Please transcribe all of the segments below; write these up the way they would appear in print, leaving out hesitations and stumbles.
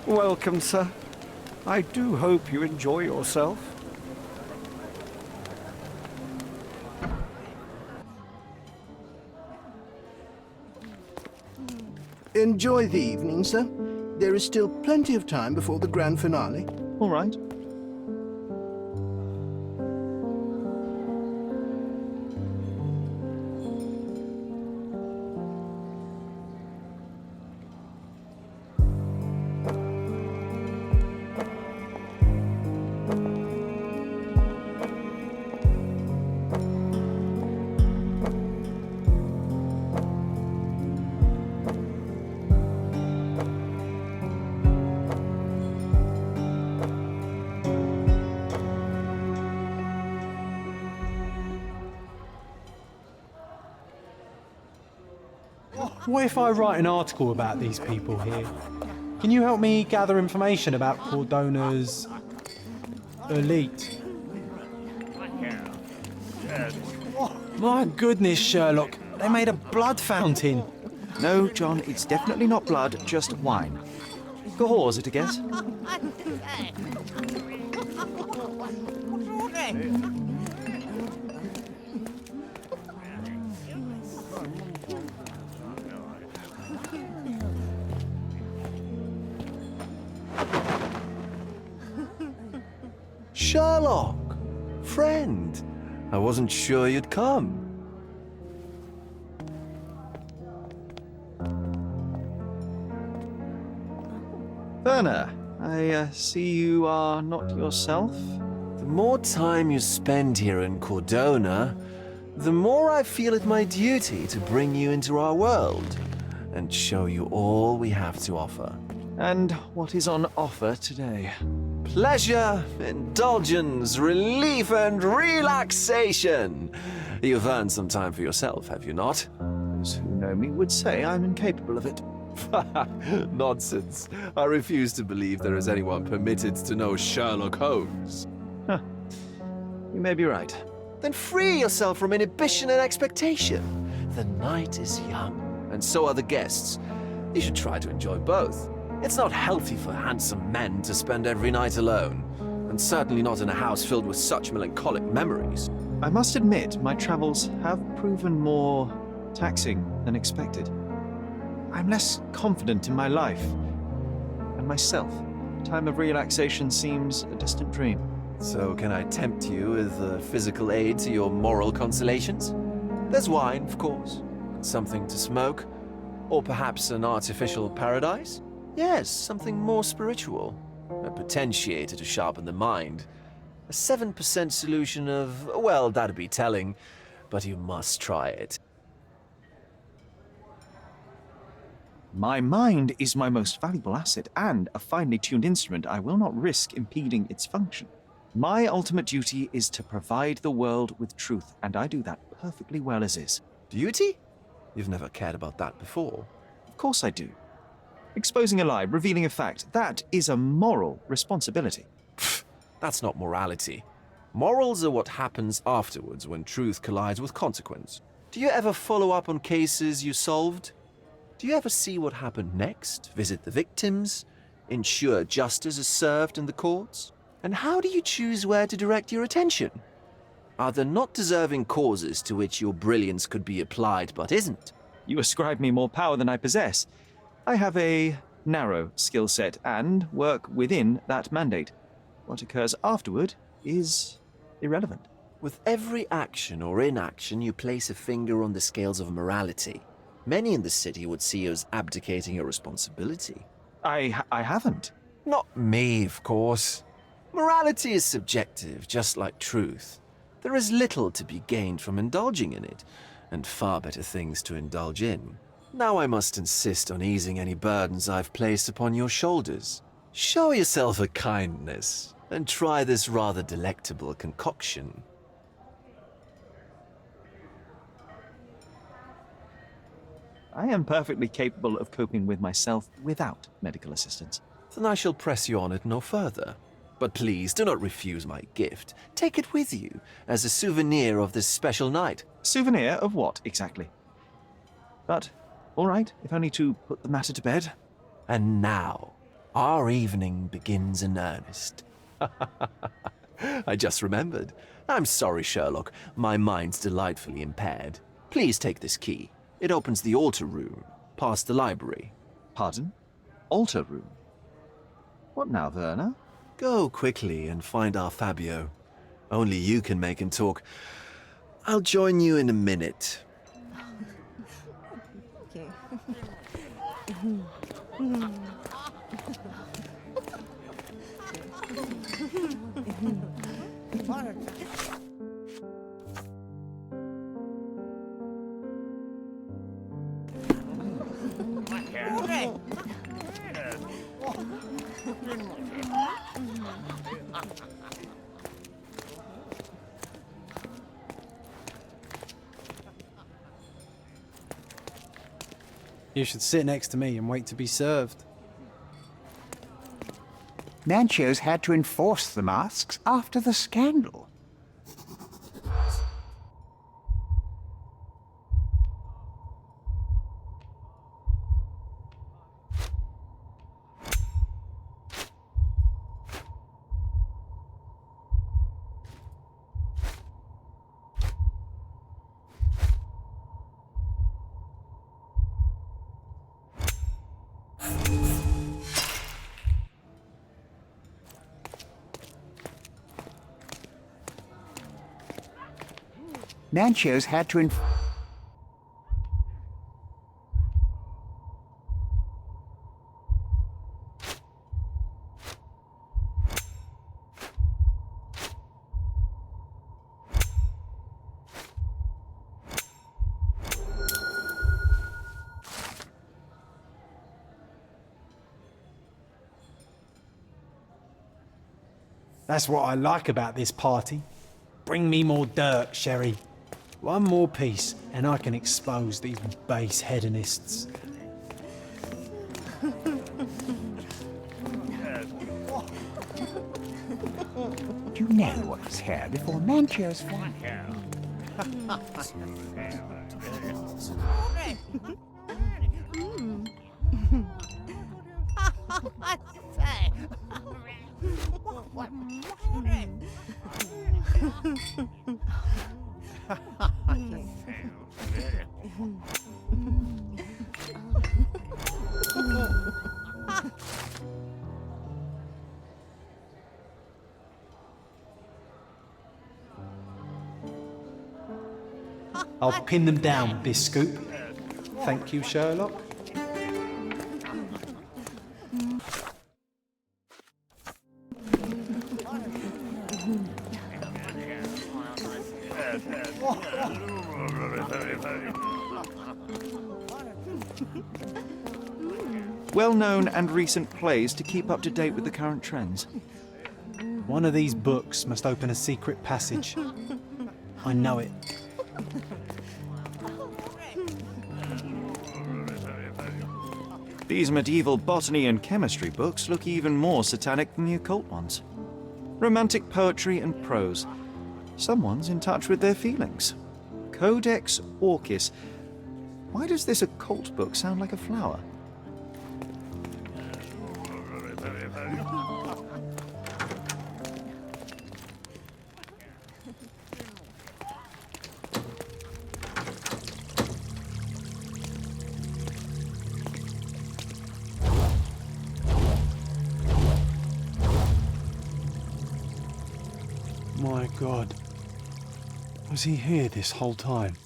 Welcome, sir. I do hope you enjoy yourself. Enjoy the evening, sir. There is still plenty of time before the grand finale. All right. What if I write an article about these people here? Can you help me gather information about Cordona's elite? My goodness, Sherlock. They made a blood fountain. No, John, it's definitely not blood, just wine. Cahors, is it a guess? Sherlock! Friend! I wasn't sure you'd come. Werner, I see you are not yourself. The more time you spend here in Cordona, the more I feel it my duty to bring you into our world and show you all we have to offer. And what is on offer today? Pleasure, indulgence, relief, and relaxation. You've earned some time for yourself, have you not? Those who know me would say I'm incapable of it. Nonsense. I refuse to believe there is anyone permitted to know Sherlock Holmes. Huh. You may be right. Then free yourself from inhibition and expectation. The night is young, and so are the guests. You should try to enjoy both. It's not healthy for handsome men to spend every night alone, and certainly not in a house filled with such melancholic memories. I must admit, my travels have proven more taxing than expected. I'm less confident in my life and myself. A time of relaxation seems a distant dream. So can I tempt you with a physical aid to your moral consolations? There's wine, of course, and something to smoke, or perhaps an artificial paradise? Yes, something more spiritual, a potentiator to sharpen the mind. A 7% solution of, well, that'd be telling, but you must try it. My mind is my most valuable asset and a finely tuned instrument. I will not risk impeding its function. My ultimate duty is to provide the world with truth, and I do that perfectly well as is. Duty? You've never cared about that before. Of course I do. Exposing a lie, revealing a fact, that is a moral responsibility. Pfft, that's not morality. Morals are what happens afterwards when truth collides with consequence. Do you ever follow up on cases you solved? Do you ever see what happened next, visit the victims, ensure justice is served in the courts? And how do you choose where to direct your attention? Are there not deserving causes to which your brilliance could be applied but isn't? You ascribe me more power than I possess. I have a narrow skill set and work within that mandate. What occurs afterward is irrelevant. With every action or inaction, you place a finger on the scales of morality. Many in the city would see you as abdicating your responsibility. I haven't. Not me, of course. Morality is subjective, just like truth. There is little to be gained from indulging in it, and far better things to indulge in. Now I must insist on easing any burdens I've placed upon your shoulders. Show yourself a kindness, and try this rather delectable concoction. I am perfectly capable of coping with myself without medical assistance. Then I shall press you on it no further. But please, do not refuse my gift. Take it with you, as a souvenir of this special night. Souvenir of what, exactly? But, all right, if only to put the matter to bed. And now, our evening begins in earnest. I just remembered. I'm sorry, Sherlock. My mind's delightfully impaired. Please take this key. It opens the altar room, past the library. Pardon? Altar room? What now, Werner? Go quickly and find our Fabio. Only you can make him talk. I'll join you in a minute. Okay. You should sit next to me and wait to be served. Manchos had to enforce the masks after the scandal. Manchos had to That's what I like about this party. Bring me more dirt, Sherry. One more piece, and I can expose these base hedonists. You know what was here before Manchos fell. I'll pin them down with this scoop. Thank you, Sherlock. Well-known and recent plays to keep up to date with the current trends. One of these books must open a secret passage. I know it. These medieval botany and chemistry books look even more satanic than the occult ones. Romantic poetry and prose. Someone's in touch with their feelings. Codex Orchis. Why does this occult book sound like a flower? My God. Was he here this whole time?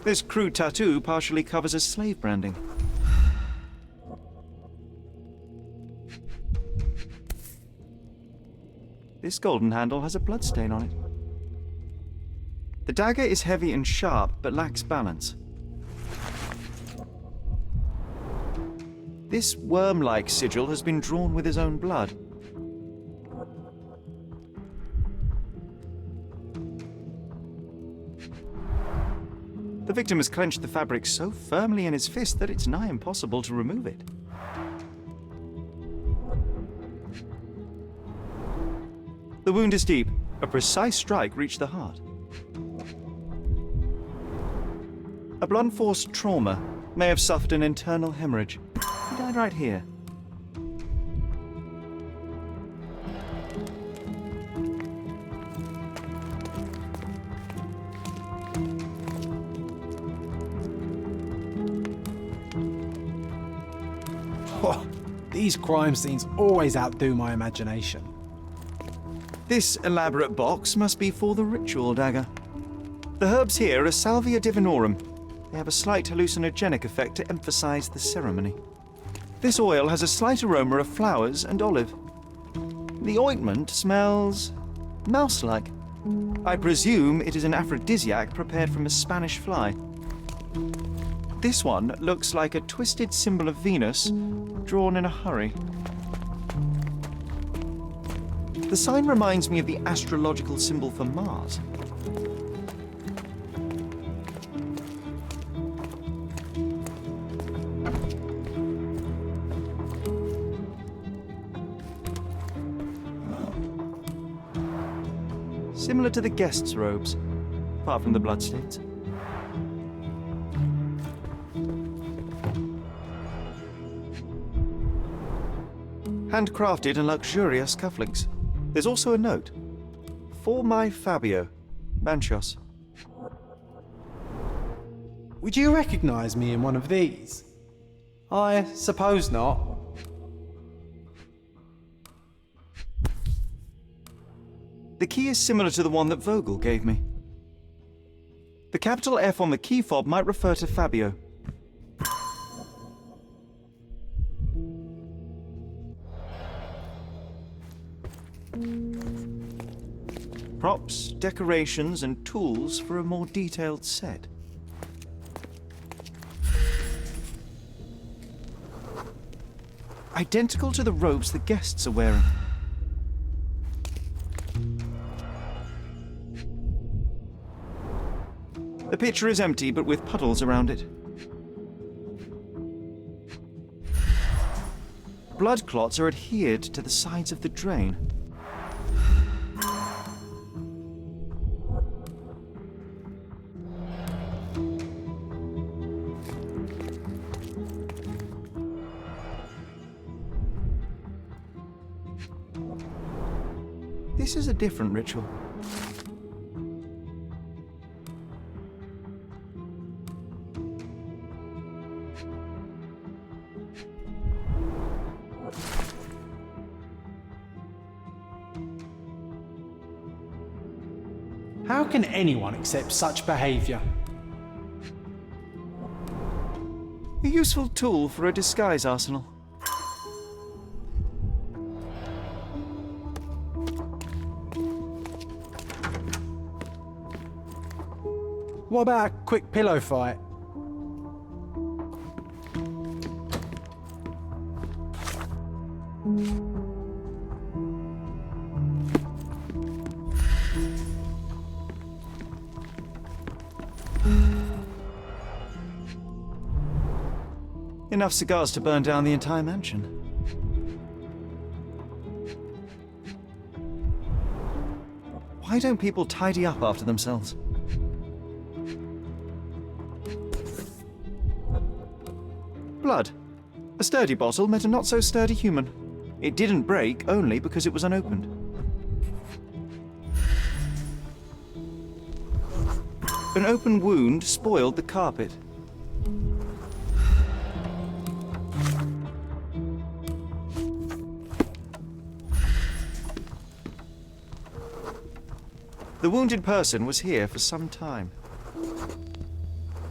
This crude tattoo partially covers as slave branding. This golden handle has a bloodstain on it. The dagger is heavy and sharp, but lacks balance. This worm-like sigil has been drawn with his own blood. The victim has clenched the fabric so firmly in his fist that it's nigh impossible to remove it. The wound is deep. A precise strike reached the heart. A blunt-force trauma may have suffered an internal hemorrhage. He died right here. Oh, these crime scenes always outdo my imagination. This elaborate box must be for the ritual dagger. The herbs here are Salvia divinorum. They have a slight hallucinogenic effect to emphasize the ceremony. This oil has a slight aroma of flowers and olive. The ointment smells mouse-like. I presume it is an aphrodisiac prepared from a Spanish fly. This one looks like a twisted symbol of Venus, drawn in a hurry. The sign reminds me of the astrological symbol for Mars. Similar to the guests' robes, apart from the bloodstains. Handcrafted and luxurious cufflinks. There's also a note. For my Fabio, Manchos. Would you recognize me in one of these? I suppose not. The key is similar to the one that Vogel gave me. The capital F on the key fob might refer to Fabio. Props, decorations, and tools for a more detailed set. Identical to the robes the guests are wearing. The pitcher is empty, but with puddles around it. Blood clots are adhered to the sides of the drain. This is a different ritual. How can anyone accept such behavior? A useful tool for a disguise arsenal. What about a quick pillow fight? Enough cigars to burn down the entire mansion. Why don't people tidy up after themselves? Blood. A sturdy bottle met a not-so-sturdy human. It didn't break only because it was unopened. An open wound spoiled the carpet. The wounded person was here for some time.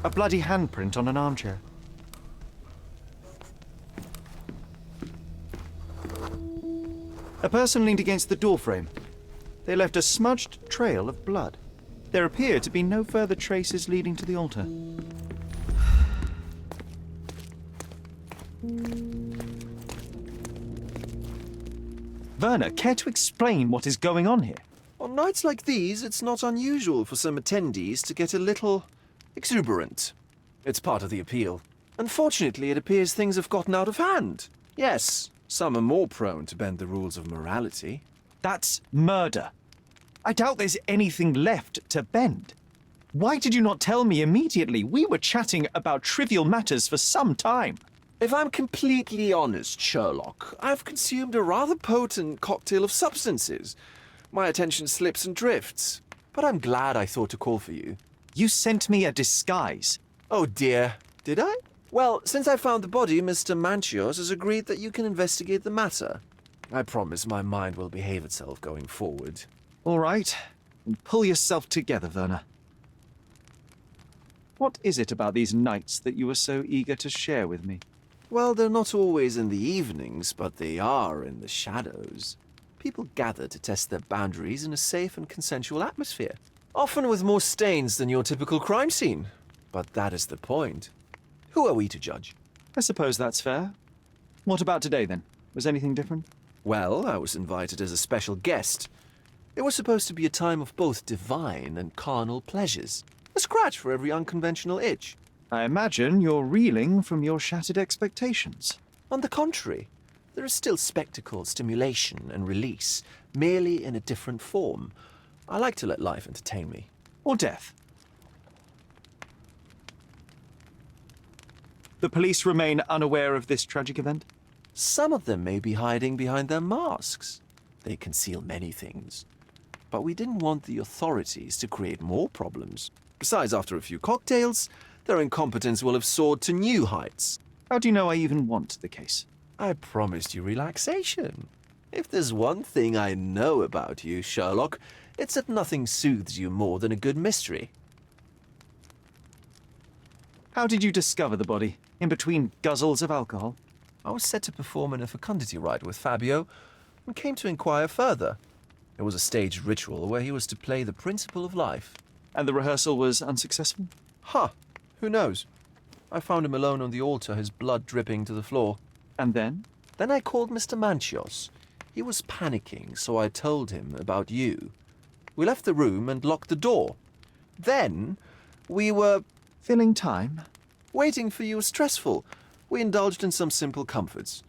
A bloody handprint on an armchair. A person leaned against the doorframe. They left a smudged trail of blood. There appear to be no further traces leading to the altar. Werner, care to explain what is going on here? On nights like these, it's not unusual for some attendees to get a little Exuberant. It's part of the appeal. Unfortunately, it appears things have gotten out of hand. Yes, some are more prone to bend the rules of morality. That's murder. I doubt there's anything left to bend. Why did you not tell me immediately? We were chatting about trivial matters for some time. If I'm completely honest, Sherlock, I've consumed a rather potent cocktail of substances. My attention slips and drifts. But I'm glad I thought to call for you. You sent me a disguise. Oh dear, did I? Well, since I found the body, Mr. Manchios has agreed that you can investigate the matter. I promise my mind will behave itself going forward. All right. Pull yourself together, Werner. What is it about these nights that you were so eager to share with me? Well, they're not always in the evenings, but they are in the shadows. People gather to test their boundaries in a safe and consensual atmosphere. Often with more stains than your typical crime scene. But that is the point. Who are we to judge? I suppose that's fair. What about today, then? Was anything different? Well, I was invited as a special guest. It was supposed to be a time of both divine and carnal pleasures. A scratch for every unconventional itch. I imagine you're reeling from your shattered expectations. On the contrary, there is still spectacle, stimulation, and release, merely in a different form. I like to let life entertain me. Or death. The police remain unaware of this tragic event? Some of them may be hiding behind their masks. They conceal many things. But we didn't want the authorities to create more problems. Besides, after a few cocktails, their incompetence will have soared to new heights. How do you know I even want the case? I promised you relaxation. If there's one thing I know about you, Sherlock, it's that nothing soothes you more than a good mystery. How did you discover the body? In between guzzles of alcohol? I was set to perform in a fecundity rite with Fabio and came to inquire further. It was a staged ritual where he was to play the principle of life. And the rehearsal was unsuccessful? Who knows? I found him alone on the altar, his blood dripping to the floor. And then? Then I called Mr. Manchios. He was panicking, so I told him about you. We left the room and locked the door. Then we were... Filling time? Waiting for you was stressful. We indulged in some simple comforts.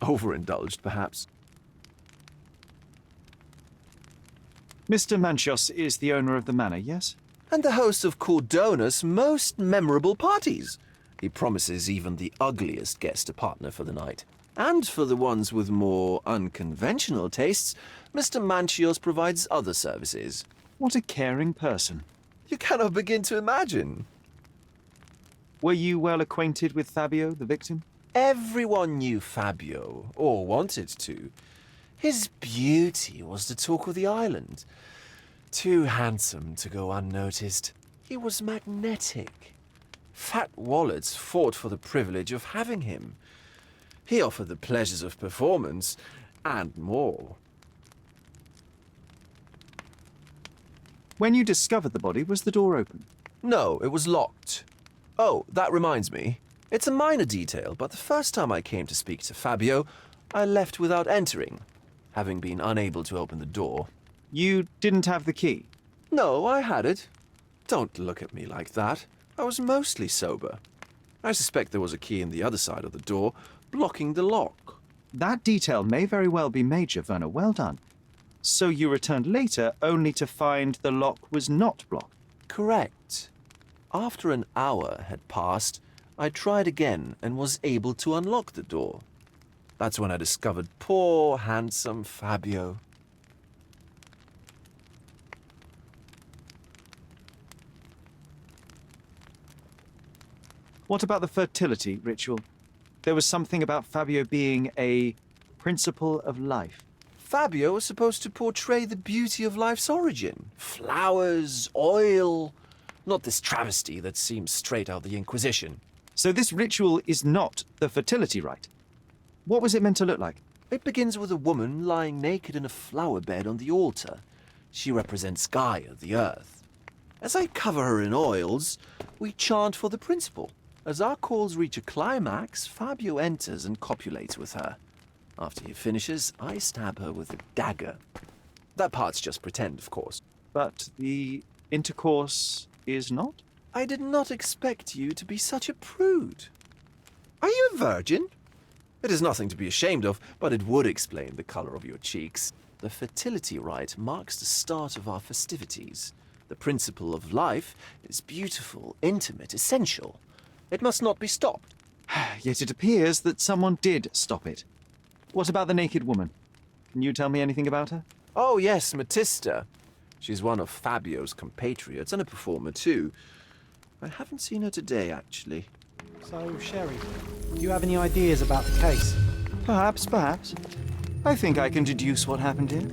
Overindulged, perhaps. Mr. Manchios is the owner of the manor, yes? And the host of Cordona's most memorable parties. He promises even the ugliest guest a partner for the night. And for the ones with more unconventional tastes, Mr. Manchios provides other services. What a caring person. You cannot begin to imagine. Were you well acquainted with Fabio, the victim? Everyone knew Fabio, or wanted to. His beauty was the talk of the island. Too handsome to go unnoticed. He was magnetic. Fat wallets fought for the privilege of having him. He offered the pleasures of performance, and more. When you discovered the body, was the door open? No, it was locked. Oh, that reminds me. It's a minor detail, but the first time I came to speak to Fabio, I left without entering, having been unable to open the door. You didn't have the key? No, I had it. Don't look at me like that. I was mostly sober. I suspect there was a key in the other side of the door, blocking the lock. That detail may very well be major, Werner. Well done. So you returned later only to find the lock was not blocked? Correct. After an hour had passed, I tried again and was able to unlock the door. That's when I discovered poor, handsome Fabio. What about the fertility ritual? There was something about Fabio being a principle of life. Fabio was supposed to portray the beauty of life's origin. Flowers, oil... Not this travesty that seems straight out of the Inquisition. So this ritual is not the fertility rite. What was it meant to look like? It begins with a woman lying naked in a flower bed on the altar. She represents Gaia, the earth. As I cover her in oils, we chant for the principle. As our calls reach a climax, Fabio enters and copulates with her. After he finishes, I stab her with a dagger. That part's just pretend, of course. But the intercourse is not? I did not expect you to be such a prude. Are you a virgin? It is nothing to be ashamed of, but it would explain the color of your cheeks. The fertility rite marks the start of our festivities. The principle of life is beautiful, intimate, essential. It must not be stopped. Yet it appears that someone did stop it. What about the naked woman? Can you tell me anything about her? Oh yes, Matista. She's one of Fabio's compatriots and a performer too. I haven't seen her today, actually. So, Sherry, do you have any ideas about the case? Perhaps. I think I can deduce what happened here.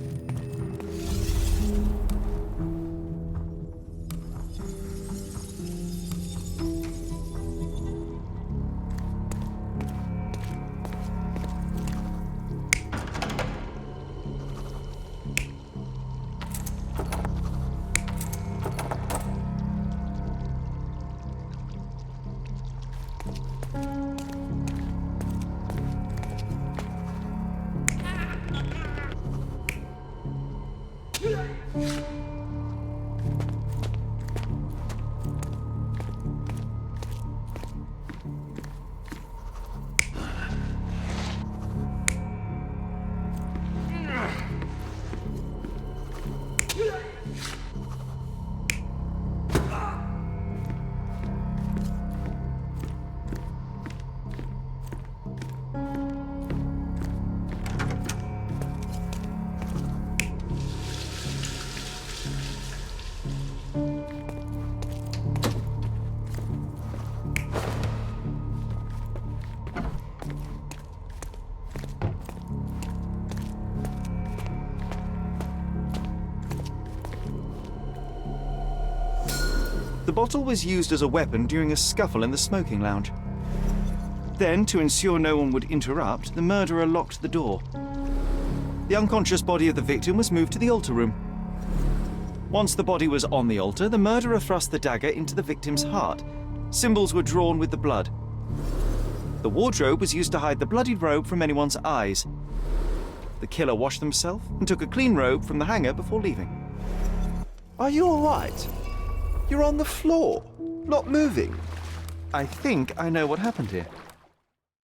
The bottle was used as a weapon during a scuffle in the smoking lounge. Then, to ensure no one would interrupt, the murderer locked the door. The unconscious body of the victim was moved to the altar room. Once the body was on the altar, the murderer thrust the dagger into the victim's heart. Symbols were drawn with the blood. The wardrobe was used to hide the bloodied robe from anyone's eyes. The killer washed himself and took a clean robe from the hanger before leaving. Are you all right? You're on the floor, not moving. I think I know what happened here.